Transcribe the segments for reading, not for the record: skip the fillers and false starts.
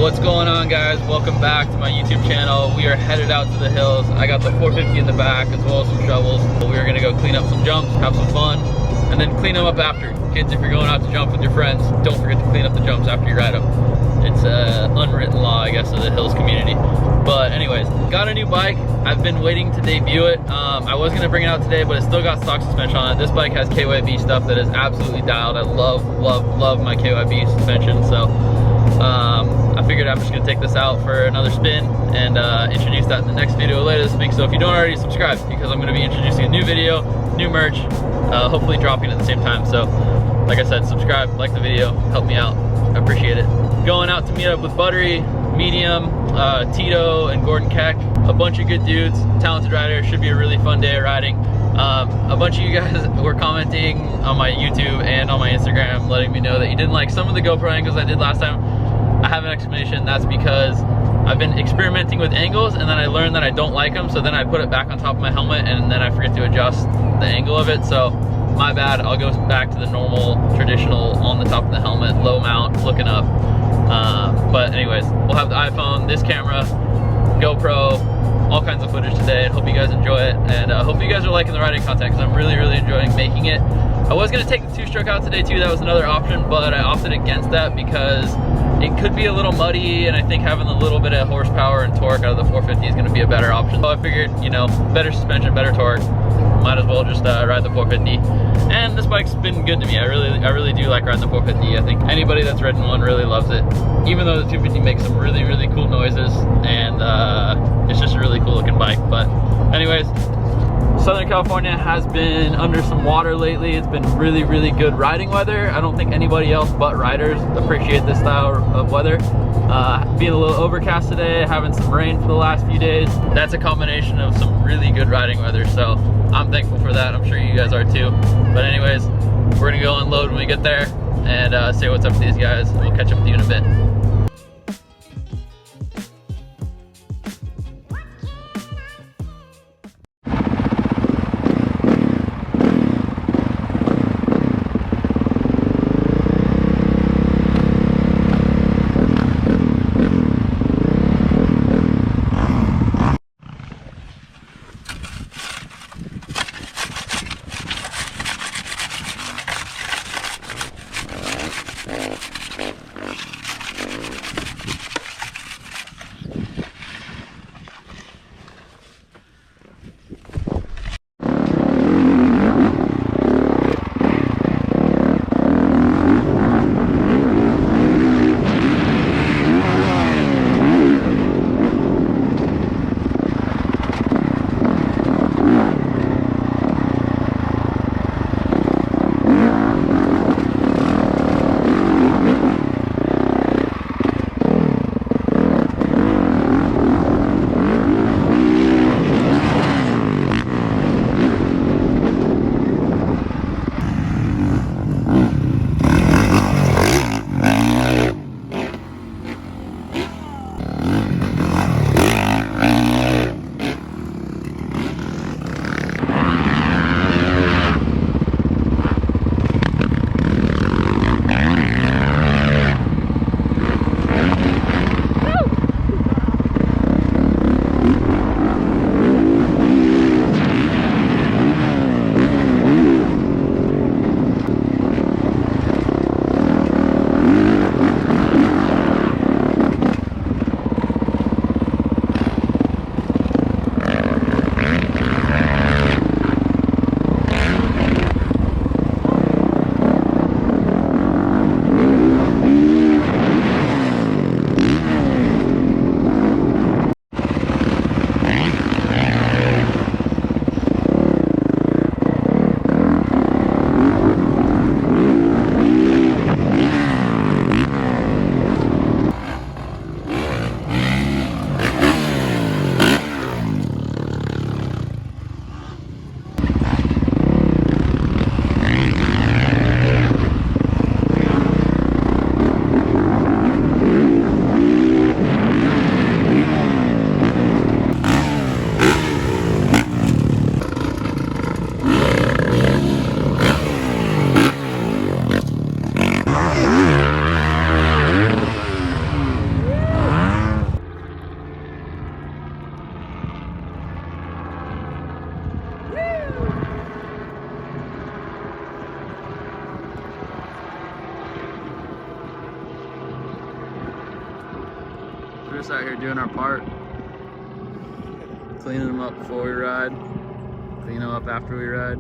What's going on, guys? Welcome back to my YouTube channel. We are headed out to the hills. I got the 450 in the back as well as some shovels. We are gonna go clean up some jumps, have some fun, and then clean them up after. Kids, if you're going out to jump with your friends, don't forget to clean up the jumps after you ride them. It's an unwritten law, I guess, of the hills community. But anyways, got a new bike. I've been waiting to debut it. I was gonna bring it out today, but it still got stock suspension on it. This bike has KYB stuff that is absolutely dialed. I love my KYB suspension. So I figured I'm just gonna take this out for another spin and introduce that in the next video later this week. So if you don't already subscribe, because I'm gonna be introducing a new video, new merch, hopefully dropping at the same time. So like I said, subscribe, like the video, help me out, I appreciate it. Going out to meet up with Buttery, Medium, Tido, and Gordon Keck. A bunch of good dudes, talented riders. Should be a really fun day of riding. A bunch of you guys were commenting on my YouTube and on my Instagram, letting me know that you didn't like some of the GoPro angles I did last time. I have an explanation. That's because I've been experimenting with angles, and then I learned that I don't like them, so then I put it back on top of my helmet, and then I forget to adjust the angle of it. So my bad. I'll go back to the normal, traditional, on the top of the helmet, low mount, looking up. But anyways, we'll have the iPhone, this camera, GoPro, all kinds of footage today, and hope you guys enjoy it. And I hope you guys are liking the riding content, because I'm really enjoying making it. I was going to take the two-stroke out today too. That was another option, but I opted against that because it could be a little muddy, and I think having a little bit of horsepower and torque out of the 450 is going to be a better option. So I figured, you know, better suspension, better torque, might as well just ride the 450. And this bike's been good to me. I really do like riding the 450. I think anybody that's ridden one really loves it, even though the 250 makes some really cool noises, and it's just a really cool looking bike. But anyways, Southern California has been under some water lately. It's been really good riding weather. I don't think anybody else but riders appreciate this style of weather. Being a little overcast today, having some rain for the last few days. That's a combination of some really good riding weather, so I'm thankful for that. I'm sure you guys are too. But anyways, we're gonna go unload when we get there and say what's up to these guys. We'll catch up with you in a bit. We're just out here doing our part. Cleaning them up before we ride. Clean them up after we ride.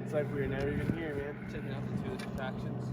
It's like we were never even here, man. Checking out the two attractions.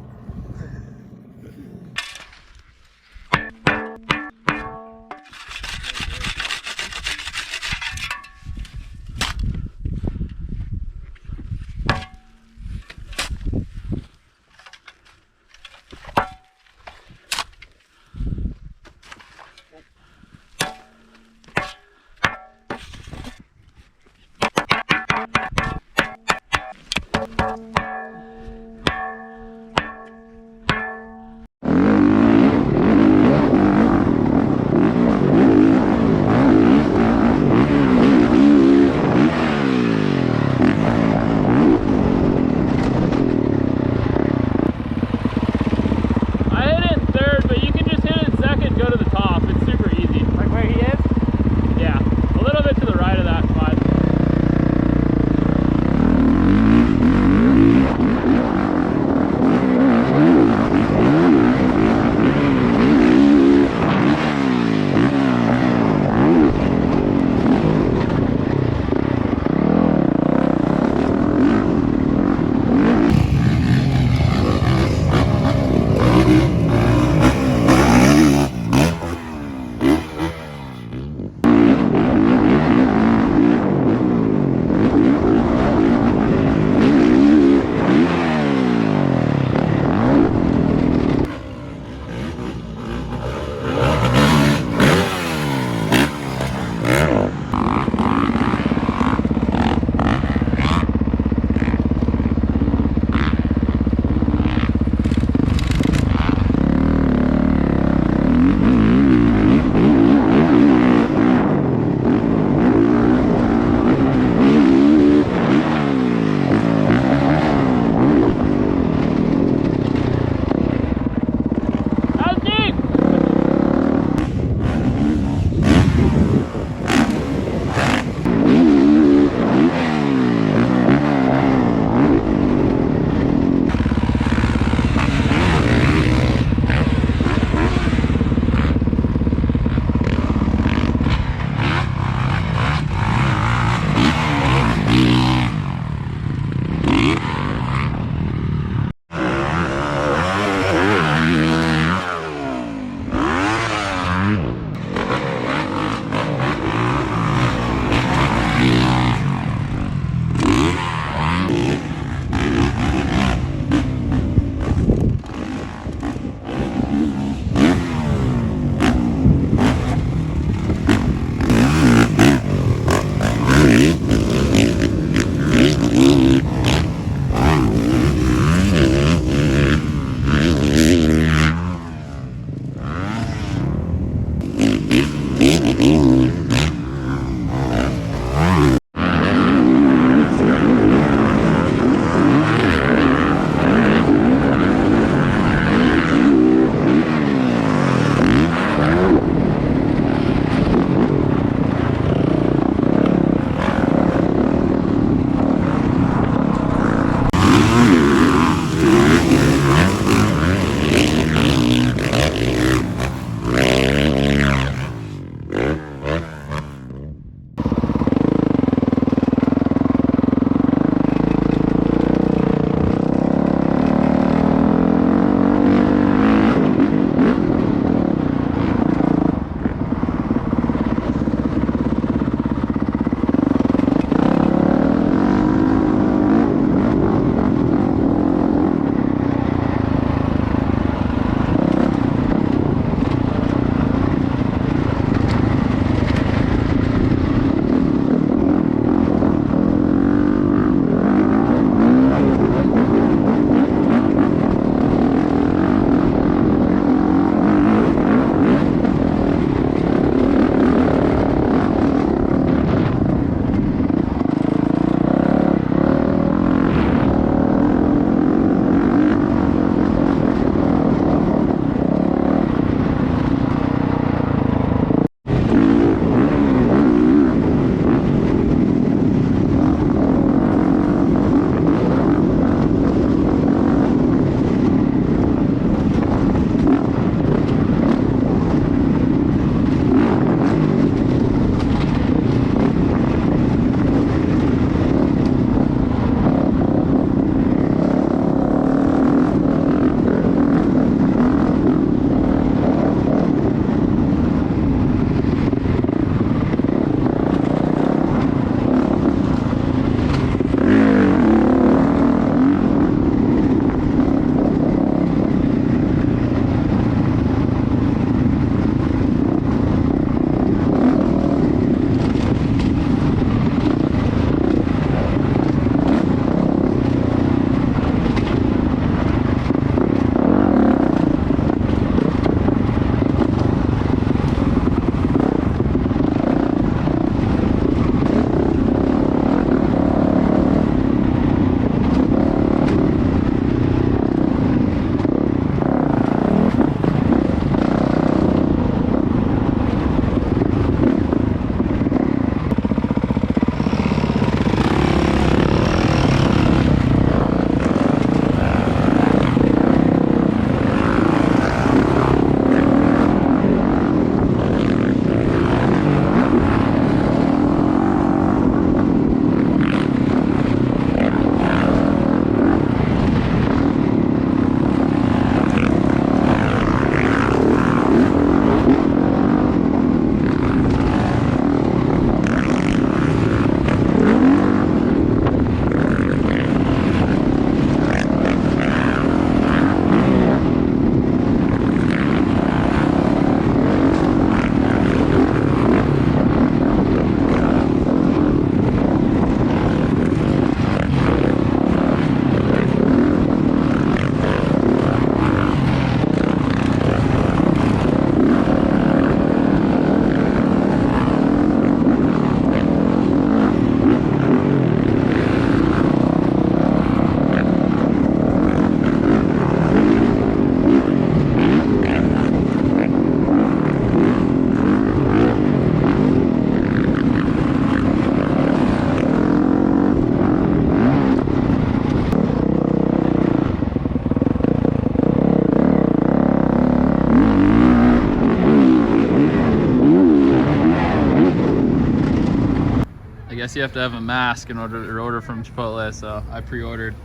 guess you have to have a mask in order to order from Chipotle, so I pre-ordered.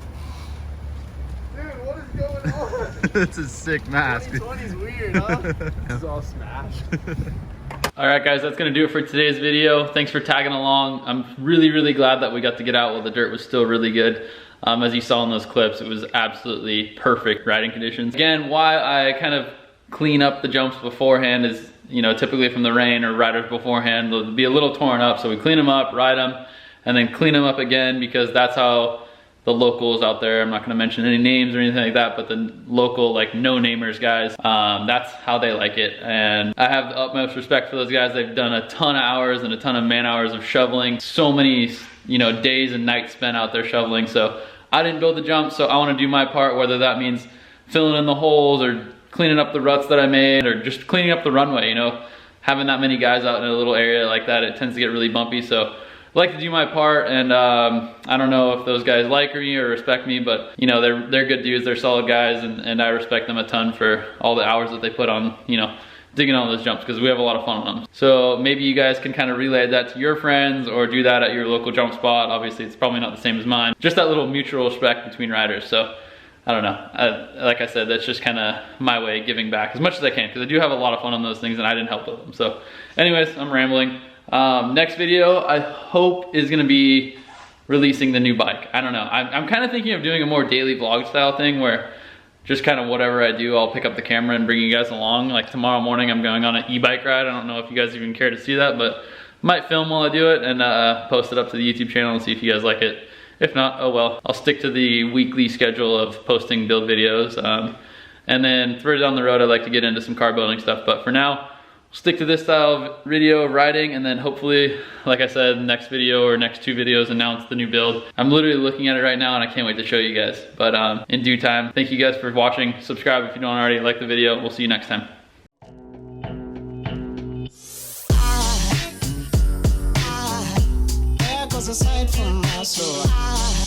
Dude, what is going on? It's a sick mask. 2020's weird, huh? It's all smashed. All right, guys, that's gonna do it for today's video. Thanks for tagging along. I'm really, really glad that we got to get out while the dirt was still really good. As you saw in those clips, it was absolutely perfect riding conditions. Again, why I kind of clean up the jumps beforehand is, you know, typically from the rain or riders beforehand, they'll be a little torn up, so we clean them up, ride them, and then clean them up again, because that's how the locals out there, I'm not gonna mention any names or anything like that, but the local, like, no-namers guys, that's how they like it. And I have the utmost respect for those guys. They've done a ton of hours and a ton of man hours of shoveling. So many, you know, days and nights spent out there shoveling. So I didn't build the jump, so I wanna do my part, whether that means filling in the holes or cleaning up the ruts that I made or just cleaning up the runway, you know. Having that many guys out in a little area like that, it tends to get really bumpy. So I like to do my part, and I don't know if those guys like me or respect me, but you know, they're good dudes, they're solid guys, and I respect them a ton for all the hours that they put on, you know, digging on those jumps, because we have a lot of fun on them. So maybe you guys can kind of relay that to your friends or do that at your local jump spot. Obviously, it's probably not the same as mine. Just that little mutual respect between riders. So I don't know. Like I said, that's just kind of my way of giving back as much as I can, because I do have a lot of fun on those things and I didn't help with them. So anyways, I'm rambling. Next video, I hope, is gonna be releasing the new bike. I don't know. I'm kind of thinking of doing a more daily vlog style thing where just kind of whatever I do, I'll pick up the camera and bring you guys along. Like tomorrow morning, I'm going on an e-bike ride. I don't know if you guys even care to see that, but might film while I do it and post it up to the YouTube channel and see if you guys like it. If not, oh well. I'll stick to the weekly schedule of posting build videos. And then further down the road, I'd like to get into some car building stuff. But for now, stick to this style of video of riding, and then hopefully, like I said, next video or next 2 videos announce the new build. I'm literally looking at it right now and I can't wait to show you guys. But in due time, thank you guys for watching. Subscribe if you don't already, like the video. We'll see you next time. Aside from my soul.